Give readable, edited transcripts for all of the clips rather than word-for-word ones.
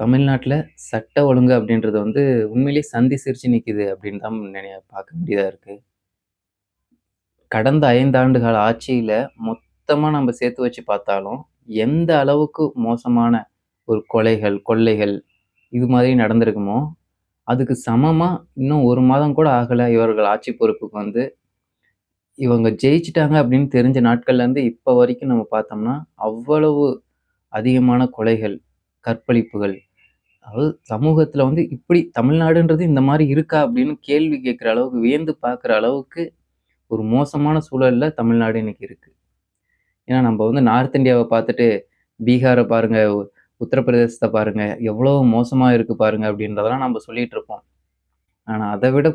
தமிழ்நாட்டுல சட்ட ஒழுங்கு அப்படின்றது வந்து உண்மையிலேயே சந்தி சிரிச்சு நிக்குது அப்படின்னு தான் பார்க்க வேண்டியதா இருக்கு. கடந்த 5 ஆண்டுகால ஆட்சியில மொத்தமா நம்ம சேர்த்து வச்சு பார்த்தாலும், எந்த அளவுக்கு மோசமான ஒரு கொலைகள், கொள்ளைகள் இது மாதிரி நடந்திருக்குமோ, அதுக்கு சமமா இன்னும் 1 மாதம் கூட ஆகல இவர்கள் ஆட்சி பொறுப்புக்கு வந்து. இவங்க ஜெயிச்சுட்டாங்க அப்படின்னு தெரிஞ்ச நாட்கள்லேருந்து இப்ப வரைக்கும் நம்ம பார்த்தோம்னா, அவ்வளவு அதிகமான கொலைகள், கற்பழிப்புகள், அதாவது சமூகத்துல வந்து இப்படி தமிழ்நாடுன்றது இந்த மாரி இருக்கா? அப்படின்னு கேள்வி கேட்கிற அளவுக்கு, வியந்து பார்க்குற அளவுக்கு ஒரு மோசமான சூழல்ல தமிழ்நாடு இன்னைக்கு இருக்கு. ஏன்னா நம்ம வந்து நார்த் இந்தியாவ பார்த்துட்டு, பீகார பாருங்க, உத்தரப்பிரதேசத்த பாருங்க, எவ்வளவு மோசமா இருக்கு பாருங்க அப்படின்றதெல்லாம் நம்ம சொல்லிட்டு இருப்போம். ஆனா அத விட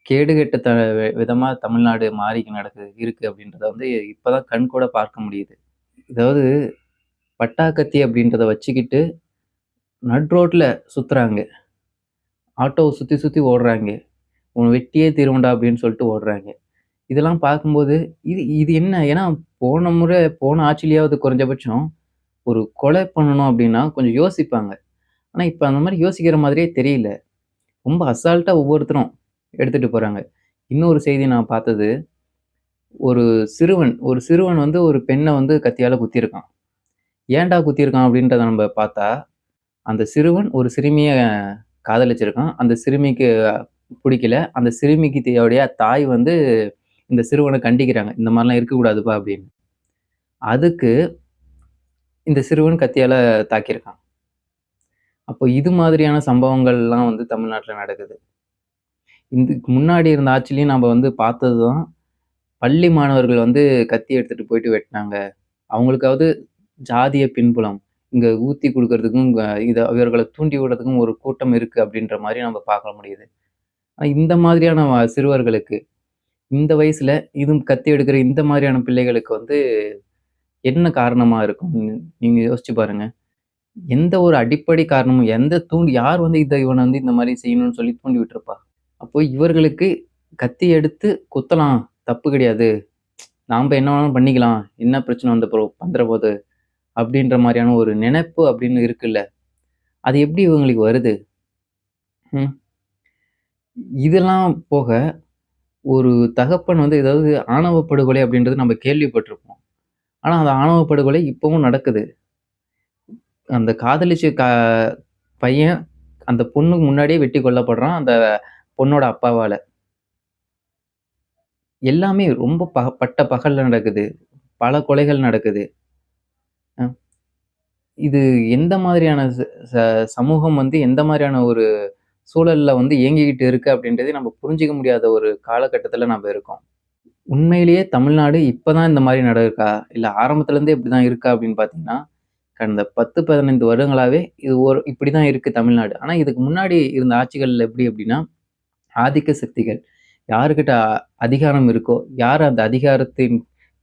கேடுகெட்ட விதமா தமிழ்நாடு மாறி இருக்கு அப்படின்றத வந்து இப்பதான் கண்கூட பார்க்க முடியுது. அதாவது பட்டாக்கத்தி அப்படின்றத வச்சுக்கிட்டு நட் ரோட்ல சுத்துறாங்க. ஆட்டோவ சுத்தி சுத்தி ஓடுறாங்க. "உன்ன வெட்டியே தீருவேன்டா" அப்படின்னு சொல்லிட்டு ஓடுறாங்க. இதெல்லாம் பார்க்கும்போது, இது இது என்ன? ஏன்னா போன முறை போன ஆட்சியிலயாவது குறைஞ்சபட்சம் ஒரு கொலை பண்ணணும் அப்படின்னா கொஞ்சம் யோசிப்பாங்க. ஆனா இப்ப அந்த மாரி யோசிக்கிற மாதிரியே தெரியல. ரொம்ப அசால்ட்டா ஒவ்வொருத்தரும் எடுத்துட்டு போறாங்க. இன்னொரு செய்தி நான் பார்த்தது, ஒரு சிறுவன் வந்து ஒரு பெண்ண வந்து கத்தியால குத்தியிருக்கான். ஏன்டா குத்தியிருக்கான் அப்படின்றத நம்ம பார்த்தா, அந்த சிறுவன் ஒரு சிறுமிய காதலிச்சிருக்கான். அந்த சிறுமிக்கு புடிக்கல. அந்த சிறுமிக்கு உடைய தாய் வந்து இந்த சிறுவன கண்டிக்கிறாங்க. இந்த மாரிலாம் இருக்கக்கூடாதுப்பா அப்படின்னு. அதுக்கு இந்த சிறுவன் கத்தியால தாக்கியிருக்கான். அப்போ இது மாதிரியான சம்பவங்கள்லாம் வந்து தமிழ்நாட்டுல நடக்குது. இதுக்கு முன்னாடி இருந்த ஆட்சிலயும் நம்ம வந்து பார்த்தது தான். பள்ளி மாணவர்கள் வந்து கத்தி எடுத்துட்டு போயிட்டு வெட்டுனாங்க. அவங்களுக்காவது ஜாதிய பின்புலம். இங்க ஊத்தி குடுக்குறதுக்கும், இவர்கள தூண்டி விடுறதுக்கும் ஒரு கூட்டம் இருக்கு அப்படின்ற மாரி நம்ம பார்க்க முடியுது. இந்த மாதிரியான சிறுவர்களுக்கு, இந்த வயசுல கத்தி எடுக்கிற இந்த மாதிரியான பிள்ளைகளுக்கு வந்து என்ன காரணமா இருக்கும்? நீங்க யோசிச்சு பாருங்க. எந்த ஒரு அடிப்படை காரணமும், யார் வந்து இவன வந்து இந்த மாரி செய்யணும்னு சொல்லி தூண்டி விட்டுருப்பா? அப்போ இவர்களுக்கு கத்தி எடுத்து குத்தலாம், தப்பு கிடையாது. நாம என்ன வேணாலும் பண்ணிக்கலாம். என்ன பிரச்சனை வந்துற போது அப்படின்ற மாரியான ஒரு நினைப்பு அப்படின்னு இருக்குல்ல. அது எப்படி இவங்களுக்கு வருது? ம். இதெல்லாம் போக ஒரு தகப்பன் வந்து ஏதாவது ஆணவ படுகொலை அப்படின்றது நம்ம கேள்விப்பட்டிருப்போம். ஆனா, அந்த ஆணவ படுகொலை இப்பவும் நடக்குது. அந்த காதலிச்ச பையன் அந்த பொண்ணுக்கு முன்னாடியே வெட்டி கொல்லப்படுறான். அந்த பொண்ணோட அப்பாவால. எல்லாமே ரொம்ப பட்ட பகல்ல நடக்குது. பல கொலைகள் நடக்குது. அ இது எந்த மாதிரியான ச ச சமூகம் வந்து எந்த மாதிரியான ஒரு சூழல்ல வந்து இயங்கிக்கிட்டு இருக்கு அப்படின்றதே நம்ம புரிஞ்சுக்க முடியாத ஒரு காலகட்டத்துல நம்ம இருக்கோம். உண்மையிலேயே தமிழ்நாடு இப்ப தான் இந்த மாரி நடக்குதா? இல்ல ஆரம்பத்துல இருந்தே இப்படிதான் இருக்கா? அப்படின்னு பார்த்தீங்கன்னா, கடந்த 10, 15 வருடங்களாவே இது இப்படிதான் இருக்கு தமிழ்நாடு. ஆனா இதுக்கு முன்னாடி இருந்த ஆட்சிகள்ல எப்படி அப்படின்னா, ஆதிக்க சக்திகள் யாருகிட்ட அதிகாரம் இருக்கோ, யார் அந்த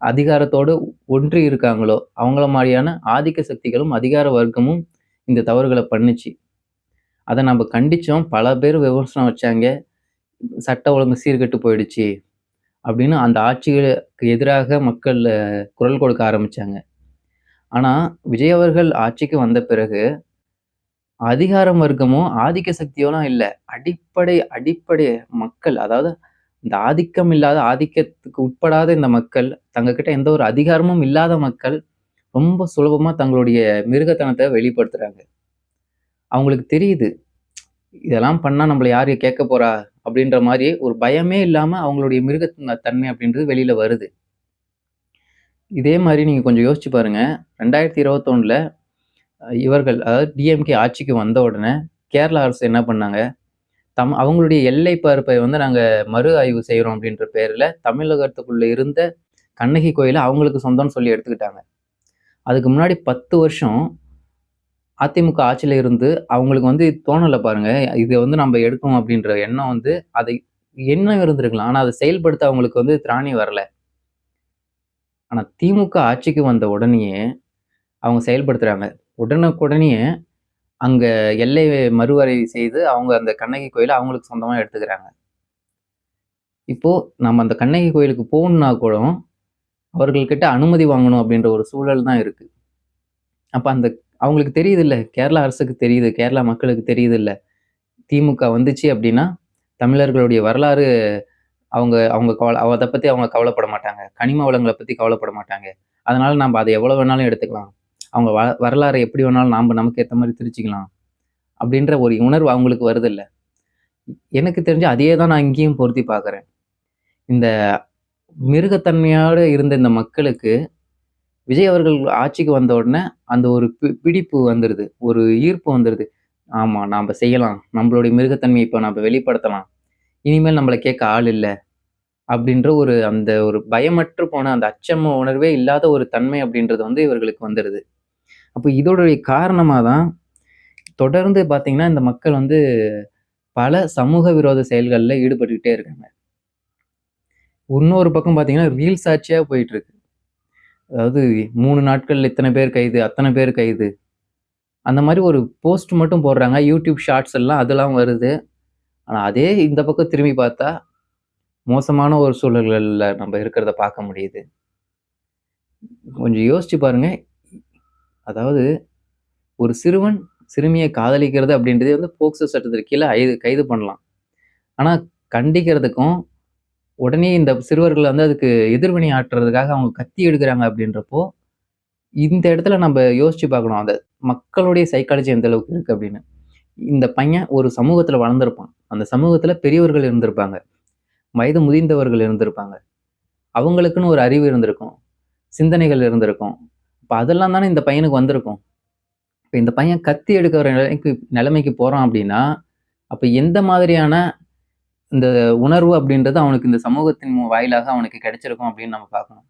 அதிகாரத்தோடு ஒன்றி இருக்காங்களோ, அவங்கள மாரியான ஆதிக்க சக்திகளும், அதிகார வர்க்கமும் இந்த தவறுகள பண்ணுச்சு. அத நம்ப கண்டிச்சோம். பல பேர் விமர்சனம் வச்சாங்க. "சட்ட ஒழுங்கு சீர்கெட்டு போயிடுச்சு" அப்படின்னு அந்த ஆட்சிகளுக்கு எதிராக மக்கள் குரல் கொடுக்க ஆரம்பிச்சாங்க. ஆனா, விஜய் அவர்கள் ஆட்சிக்கு வந்த பிறகு, அதிகாரம் வர்க்கமும், ஆதிக்க சக்தியோலாம் இல்ல. அடிப்படை அடிப்படை மக்கள், அதாவது இந்த ஆதிக்கம் இல்லாத, ஆதிக்கத்துக்கு உட்படாத இந்த மக்கள், தங்ககிட்ட எந்த ஒரு அதிகாரமும் இல்லாத மக்கள், ரொம்ப சுலபமா தங்களுடைய மிருகத்தனத்த வெளிப்படுத்துறாங்க. அவங்களுக்கு தெரியுது. இதெல்லாம் பண்ணா நம்மள யாரு கேட்க போறா? அப்படின்ற மாரி ஒரு பயமே இல்லாம அவங்களுடைய தன்மை அப்படின்றது வெளியில வருது. இதே மாரி நீங்க கொஞ்சம் யோசிச்சு பாருங்க. 2021ல இவர்கள் அதாவது டிஎம்கே ஆட்சிக்கு வந்த உடனே, கேரளா அரசு என்ன பண்ணாங்க? அவங்களுடைய எல்லை பரப்பை வந்து நாங்க மறு ஆய்வு செய்றோம் அப்படின்ற பேர்ல, தமிழகத்துக்குள்ள இருந்த கண்ணகி கோயில அவங்களுக்கு சொந்தம்னு சொல்லி எடுத்துக்கிட்டாங்க. அதுக்கு முன்னாடி 10 வருஷம் அதிமுக ஆட்சியில இருந்து அவங்களுக்கு வந்து தோணல பாருங்க. இத வந்து நம்ப எடுக்கணும் அப்படின்ற எண்ணம் வந்து எண்ணம் இருந்திருக்கலாம். ஆனா அத செயல்படுத்த அவங்களுக்கு வந்து திராணி வரல. ஆனா திமுக ஆட்சிக்கு வந்த உடனேயே அவங்க செயல்படுத்துறாங்க. உடனுக்குடனேயே அங்க எல்லை மறுவரைவு செய்து, அவங்க அந்த கண்ணகி கோயில அவங்களுக்கு சொந்தமா எடுத்துக்கிறாங்க. இப்போ நம்ம அந்த கண்ணகி கோயிலுக்கு போணும்னா கூட, அவர்கள்கிட்ட அனுமதி வாங்கணும் அப்படின்ற ஒரு சூழல் தான் இருக்கு. அப்ப அந்த அவங்களுக்கு தெரியுதுல்ல. கேரளா அரசுக்கு தெரியுது. கேரளா மக்களுக்கு தெரியுதுல்ல. திமுக வந்துச்சு அப்டின்னா, தமிழர்களுடைய வரலாறு அவங்க அவங்க அத பத்தி அவங்க கவலைப்பட மாட்டாங்க. கனிம வளங்கள பத்தி கவலைப்பட மாட்டாங்க. அதனால நம்ப அத எவ்வளோ வேணாலும் எடுத்துக்கலாம். அவங்க வரலாற எப்படி வேணாலும் நமக்கு ஏத்த மாரி திரிச்சுக்கலாம். அப்படின்ற ஒரு உணர்வு அவங்களுக்கு வருதுல்ல. எனக்கு தெரிஞ்சு அதே தான் நான் இங்கேயும் பொருத்தி பார்க்குறேன். இந்த மிருகத்தன்மையோட இருந்த இந்த மக்களுக்கு, விஜய் அவர்கள் ஆட்சிக்கு வந்த உடனே அந்த ஒரு பிடிப்பு வந்துருது. ஒரு ஈர்ப்பு வந்துருது. ஆமா, நாம செய்யலாம். நம்மளுடைய மிருகத்தன்மைய இப்ப நாம வெளிப்படுத்தலாம். இனிமேல் நம்மள கேட்க ஆள் இல்ல. அப்படின்ற ஒரு அந்த ஒரு பயமற்று போன அந்த அச்சம் உணர்வே இல்லாத ஒரு தன்மை அப்படின்றது வந்து இவர்களுக்கு வந்துருது. அப்ப இதோடைய காரணமா தான் தொடர்ந்து பார்த்தீங்கன்னா, இந்த மக்கள் வந்து பல சமூக விரோத செயல்கள்ல ஈடுபட்டுக்கிட்டே இருக்காங்க. இன்னொரு பக்கம் பார்த்தீங்கன்னா, ரீல்ஸ் ஆட்சியா போயிட்டு இருக்கு. அதாவது 3 நாட்கள்ல இத்தன பேர் கைது, அத்தன பேர் கைது. அந்த மாரி ஒரு போஸ்ட் மட்டும் போடுறாங்க. YouTube ஷார்ட்ஸ் எல்லாம் அதெல்லாம் வருது. ஆனா அதே இந்த பக்கம் திரும்பி பார்த்தா, மோசமான ஒரு சூழல்கள்ல நம்ம இருக்கிறத பார்க்க முடியுது. கொஞ்சம் யோசிச்சு பாருங்க. அதாவது ஒரு சிறுவன் சிறுமிய காதலிக்கிறது அப்படின்றதே வந்து போக்சோ சட்டத்திற்கு கீழ கைது பண்ணலாம். ஆனா கண்டிக்கிறதுக்கும், உடனே இந்த சிறுவர்கள் வந்து அதுக்கு எதிர்வினை ஆற்றுறதுக்காக அவங்க கத்தி எடுக்குறாங்க அப்படின்றப்போ, இந்த இடத்துல நம்ப யோசிச்சு பார்க்கணும். அந்த மக்களுடைய சைக்காலஜி எந்த அளவுக்கு இருக்கு அப்படின்னு. இந்த பையன் ஒரு சமூகத்துல வளர்ந்திருப்பான். அந்த சமூகத்துல பெரியவர்கள் இருந்திருப்பாங்க. வயது முதிர்ந்தவர்கள் இருந்திருப்பாங்க. அவங்களுக்குன்னு ஒரு அறிவு இருந்திருக்கும். சிந்தனைகள் இருந்திருக்கும். அப்ப அதெல்லாம் தானே இந்த பையனுக்கு வந்திருக்கும். இப்ப இந்த பையன் கத்தி எடுக்கிற நிலைமைக்கு போறான் அப்படின்னா, அப்ப எந்த மாதிரியான இந்த உணர்வு அப்படின்றது அவனுக்கு இந்த சமூகத்தின் வாயிலாக அவனுக்கு கிடைச்சிருக்கும் அப்படின்னு நம்ம பார்க்கணும்.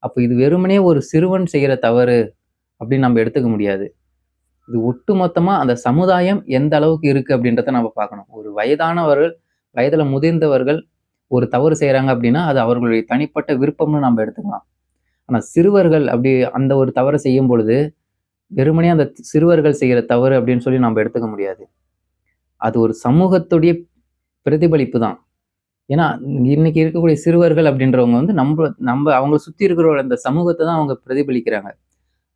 அப்ப இது வெறுமனே ஒரு சிறுவன் செய்யற தவறு அப்படின்னு நம்ம எடுத்துக்க முடியாது. இது ஒட்டுமொத்தமா அந்த சமுதாயம் எந்த அளவுக்கு இருக்கு அப்படின்றத நம்ம பார்க்கணும். ஒரு வயதானவர்கள், வயதுல முதிர்ந்தவர்கள் ஒரு தவறு செய்றாங்க அப்படின்னா, அது அவர்களுடைய தனிப்பட்ட விருப்பம்னு நம்ம எடுத்துக்கலாம். ஆனா சிறுவர்கள் அப்படி அந்த ஒரு தவற செய்யும் பொழுது, வெறுமனே அந்த சிறுவர்கள் செய்யற தவறு அப்படின்னு சொல்லி நம்ம எடுத்துக்க முடியாது. அது ஒரு சமூகத்துடைய பிரதிபலிப்பு தான். ஏன்னா, இன்னைக்கு இருக்கக்கூடிய சிறுவர்கள் அப்படின்றவங்க வந்து நம்ப அவங்கள சுத்தி இருக்கிற அந்த சமூகத்த தான் அவங்க பிரதிபலிக்கிறாங்க.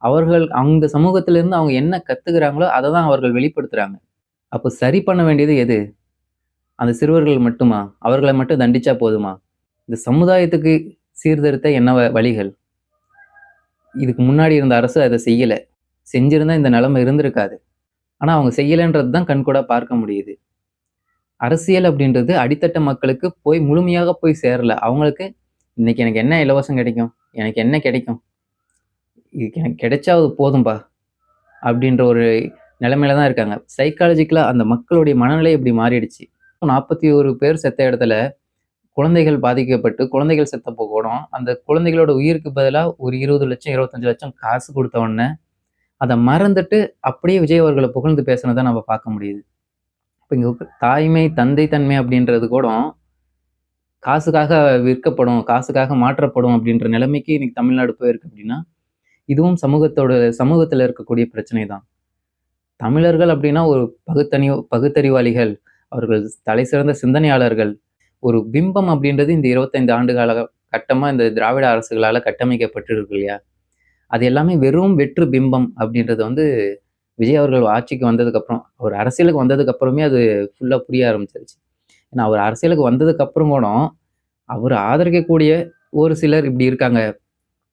அவர்கள் அந்த சமூகத்திலிருந்து அவங்க என்ன கத்துக்கிறாங்களோ, அத தான் அவர்கள் வெளிப்படுத்துறாங்க. அப்ப சரி பண்ண வேண்டியது எது? அந்த சிறுவர்கள் மட்டுமா? அவர்கள மட்டும் தண்டிச்சா போதுமா? இந்த சமுதாயத்துக்கு சீர்திருத்த என்ன வழிகள்? இதுக்கு முன்னாடி இருந்த அரசு அத செய்யல. செஞ்சிருந்தா இந்த நிலைமை இருந்திருக்காது. ஆனா அவங்க செய்யலன்றது தான் கண்கூடா பார்க்க முடியுது. அரசியல் அப்படின்றது அடித்தட்ட மக்களுக்கு போய் முழுமையாக போய் சேரல. அவங்களுக்கு இன்னைக்கு எனக்கு என்ன இலவசம் கிடைக்கும்? எனக்கு என்ன கிடைக்கும்? இதுக்கு எனக்கு கிடைச்சா அது போதும்பா! அப்படின்ற ஒரு நிலைமையில தான் இருக்காங்க. சைக்காலஜிக்கலா அந்த மக்களுடைய மனநிலை இப்படி மாறிடுச்சு. 41 பேர் செத்த இடத்துல குழந்தைகள் பாதிக்கப்பட்டு, குழந்தைகள் செத்தப்போ கூட, அந்த குழந்தைகளோட உயிருக்கு பதிலா ஒரு 20,00,000 25,00,000 காசு குடுத்த உடனே, அத மறந்துட்டு அப்படியே விஜய் அவர்கள புகழ்ந்து பேசுனத நம்ம பார்க்க முடியுது. இப்ப இங்க தாய்மை, தந்தை தன்மை அப்படின்றது கூட காசுக்காக விற்கப்படும், காசுக்காக மாற்றப்படும் அப்படின்ற நிலைமைக்கு இன்னைக்கு தமிழ்நாடு போயிருக்கு அப்படின்னா, இதுவும் சமூகத்துல இருக்கக்கூடிய பிரச்சனை தான். தமிழர்கள் அப்படின்னா ஒரு பகுத்தறிவாளிகள், அவர்கள் தலைசிறந்த சிந்தனையாளர்கள். ஒரு பிம்பம் அப்படின்றது இந்த 25 ஆண்டு கால கட்டமா இந்த திராவிட அரசுகளால கட்டமைக்கப்பட்டிருக்கு இல்லையா? அது எல்லாமே வெறும் வெற்று பிம்பம் அப்படின்றது வந்து விஜய் அவர்கள் ஆட்சிக்கு வந்ததுக்கப்புறம், அவர் அரசியலுக்கு வந்ததுக்கு அப்புறமே அது ஃபுல்லா புரிய ஆரம்பிச்சுருச்சு. ஏன்னா அவர் அரசியலுக்கு வந்ததுக்கு அப்புறம் கூட, அவர ஆதரிக்கக்கூடிய ஒரு சிலர் இப்படி இருக்காங்க.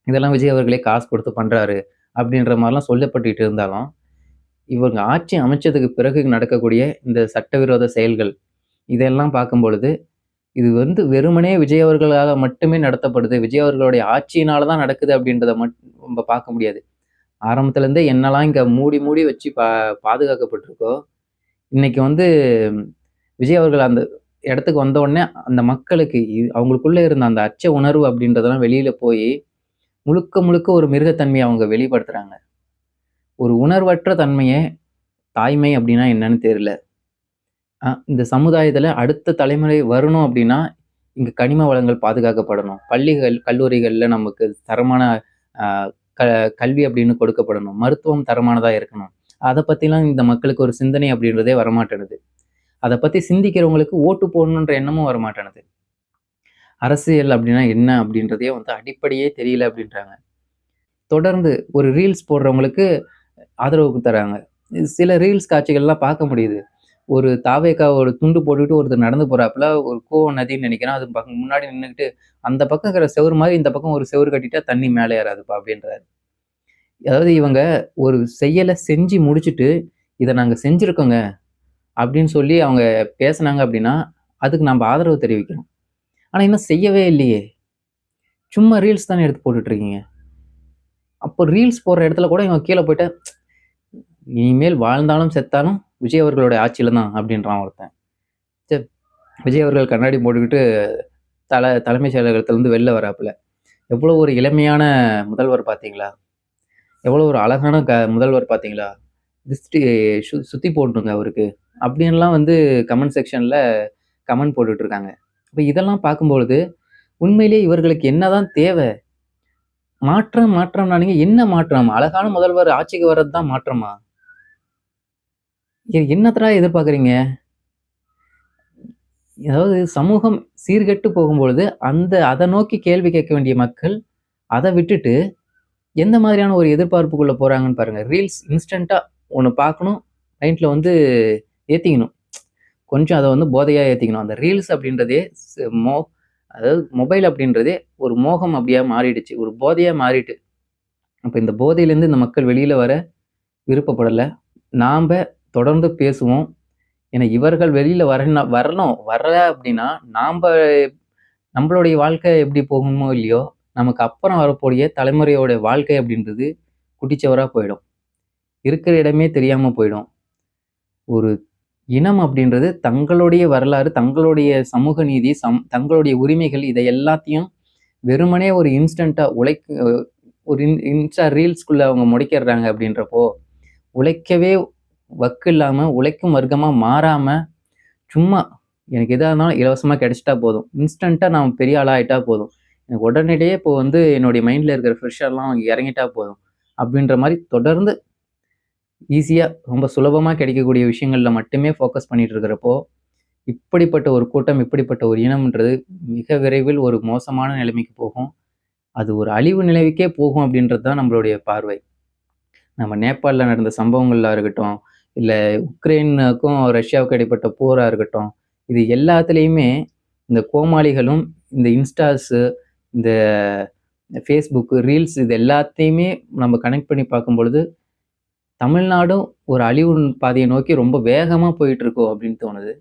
இதெல்லாம் விஜய் அவர்களே காசு குடுத்து பண்றாரு. அப்படின்ற மாரிலாம் சொல்லப்பட்டுட்டு இருந்தாலும், இவங்க ஆட்சி அமைச்சதுக்கு பிறகு நடக்கக்கூடிய இந்த சட்டவிரோத செயல்கள், இதெல்லாம் பார்க்கும்பொழுது, இது வந்து வெறுமனே விஜய் அவர்களால மட்டுமே நடத்தப்படுது. விஜய் அவர்களுடைய ஆட்சியினால தான் நடக்குது அப்படின்றத நம்ம பார்க்க முடியாது. ஆரம்பத்துல இருந்தே என்னலாம் இங்க மூடி மூடி வச்சு பாதுகாக்கப்பட்டிருக்கோ, இன்னைக்கு வந்து விஜய் அவர்கள் அந்த இடத்துக்கு வந்த உடனே அந்த மக்களுக்கு அவங்களுக்குள்ள இருந்த அந்த அச்ச உணர்வு அப்படின்றதெல்லாம் வெளியில போயி, முழுக்க முழுக்க ஒரு மிருகத்தன்மைய அவங்க வெளிப்படுத்துறாங்க. ஒரு உணர்வற்ற தன்மைய தாய்மை அப்படின்னா என்னன்னு தெரியல. இந்த சமுதாயத்துல அடுத்த தலைமுறை வரணும் அப்படின்னா, இங்க கனிம வளங்கள் பாதுகாக்கப்படணும். பள்ளிகள், கல்லூரிகள்ல நமக்கு தரமான அ க கல்வி அப்படின்னு கொடுக்கப்படணும். மருத்துவம் தரமானதா இருக்கணும். அத பத்திலாம் இந்த மக்களுக்கு ஒரு சிந்தனை அப்படின்றதே வரமாட்டேன்னுது. அத பத்தி சிந்திக்கிறவங்களுக்கு ஓட்டு போடணுன்ற எண்ணமும் வரமாட்டேன்னுது. அரசியல் அப்படின்னா என்ன அப்படின்றதே வந்து அடிப்படையே தெரியல அப்படின்றாங்க. தொடர்ந்து ஒரு ரீல்ஸ் போடுறவங்களுக்கு ஆதரவு தராங்க. சில ரீல்ஸ் காட்சிகள்லாம் பார்க்க முடியுது. ஒரு தாவேக்காவோட துண்டு போட்டுட்டு ஒருத்தர் நடந்து போறாப்புல, ஒரு கோவம் நதின்னு நெனைக்கிறேன். அது பக்கம் முன்னாடி நின்னுகிட்டு, அந்த பக்கம் இருக்கிற செவுரு மாரி இந்த பக்கம் ஒரு செவுரு கட்டிட்டா தண்ணி மேல ஏறாதுப்பா அப்டின்றாரு. அதாவது இவங்க ஒரு செயல செஞ்சு முடிச்சுட்டு, "இத நாங்க செஞ்சிருக்கோங்க" அப்டின்னு சொல்லி அவங்க பேசுனாங்க அப்டின்னா, அதுக்கு நம்ப ஆதரவு தெரிவிக்கணும். ஆனா இன்னும் செய்யவே இல்லையே! சும்மா ரீல்ஸ் தானே எடுத்து போட்டுட்டு இருக்கீங்க. அப்போ ரீல்ஸ் போடுற இடத்துல கூட இவன் கீழ போயிட்டு, "இனிமேல் வாழ்ந்தாலும் செத்தாலும் விஜய் அவர்களுடைய ஆட்சியில தான்" அப்டின்றான் ஒருத்தன். ச்ச விஜய் அவர்கள் கண்ணாடி போட்டுக்கிட்டு தலைமைச் செயலகத்திலருந்து வெளில வராப்புல. எவ்வளோ ஒரு இளமையான முதல்வர் பார்த்தீங்களா? எவ்வளோ ஒரு அழகான முதல்வர் பார்த்தீங்களா? திஷ்டி சுத்தி போடணுங்க அவருக்கு. அப்படின்லாம் வந்து கமெண்ட் செக்ஷன்ல கமெண்ட் போட்டுட்டு இருக்காங்க. அப்ப இதெல்லாம் பார்க்கும்பொழுது, உண்மையிலேயே இவர்களுக்கு என்னதான் தேவை? மாற்றம் மாற்றம்னானீங்க. என்ன மாற்றம்? அழகான முதல்வர் ஆட்சிக்கு வர்றது தான் மாற்றமா? என்னத்தடா எதிர்பார்க்குறீங்க? அதாவது சமூகம் சீர்கெட்டு போகும்பொழுது, அத நோக்கி கேள்வி கேட்க வேண்டிய மக்கள், அத விட்டுட்டு எந்த மாதிரியான ஒரு எதிர்பார்ப்புக்குள்ள போறாங்கன்னு பாருங்க. ரீல்ஸ் இன்ஸ்டன்ட்டா ஒண்ணு பார்க்கணும். மைண்ட்ல வந்து ஏத்திக்கணும். கொஞ்சம் அத வந்து போதையா ஏத்திக்கணும். அந்த ரீல்ஸ் அப்படின்றதே ஸ் மோ அதாவது மொபைல் அப்படின்றதே ஒரு மோகம் அப்படியா மாறிடுச்சு. ஒரு போதையா மாறிட்டு. அப்ப இந்த போதையிலேருந்து இந்த மக்கள் வெளியில வர விருப்பப்படல. நாம்ப தொடர்ந்து பேசுவோம். ஏன்னா இவர்கள் வெளியில வரணும். வரல அப்படின்னா, நம்பளுடைய வாழ்க்கை எப்படி போகுமோ இல்லையோ, நமக்கு அப்புறம் வரக்கூடிய தலைமுறையோட வாழ்க்கை அப்படின்றது குட்டிச்சுவரா போயிடும். இருக்கிற இடமே தெரியாம போயிடும். ஒரு இனம் அப்படின்றது தங்களுடைய வரலாறு, தங்களுடைய சமூக நீதி, தங்களுடைய உரிமைகள் இதை எல்லாத்தையும் வெறுமனே ஒரு இன்ஸ்டன்ட்டா ஒரு இன்ஸ்டா ரீல்ஸ்குள்ள அவங்க முடக்கிடுறாங்க அப்படின்றப்போ, உழைக்கவே வக்கு இல்லாம, உழைக்கும் வர்க்கமா மாறாம, சும்மா எனக்கு எதா இருந்தாலும் இலவசமா கிடைச்சிட்டா போதும். இன்ஸ்டன்ட்டா நான் பெரிய ஆளா ஆயிட்டா போதும். எனக்கு உடனடியே இப்போ வந்து என்னுடைய மைண்ட்ல இருக்கிற ப்ரெஷர்லாம் இறங்கிட்டா போதும். அப்படின்ற மாரி தொடர்ந்து ஈஸியா, ரொம்ப சுலபமா கிடைக்கக்கூடிய விஷயங்கள்ல மட்டுமே ஃபோக்கஸ் பண்ணிட்டு இருக்கிறப்போ, இப்படிப்பட்ட ஒரு கூட்டம், இப்படிப்பட்ட ஒரு இனம்ன்றது மிக விரைவில் ஒரு மோசமான நிலைமைக்கு போகும். அது ஒரு அழிவு நிலைக்கே போகும் அப்படின்றது தான் நம்மளுடைய பார்வை. நம்ம நேபாள்ல நடந்த சம்பவங்களா இருக்கட்டும், இல்ல உக்ரைனுக்கும் ரஷ்யாவுக்கும் இடைப்பட்ட போரா இருக்கட்டும், இது எல்லாத்துலயுமே இந்த கோமாளிகளும், இந்த இன்ஸ்டாஸு, இந்த Facebook, ரீல்ஸ் இது எல்லாத்தையுமே நம்ம கனெக்ட் பண்ணி பார்க்கும்பொழுது, தமிழ்நாடும் ஒரு அழிவு பாதையை நோக்கி ரொம்ப வேகமா போயிட்டுருக்கோ அப்படின்னு தோணுது.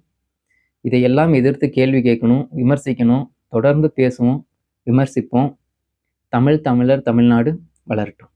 இதையெல்லாம் எதிர்த்து கேள்வி கேட்கணும், விமர்சிக்கணும், தொடர்ந்து பேசுவோம், விமர்சிப்போம். தமிழர் தமிழ்நாடு வளரட்டும்.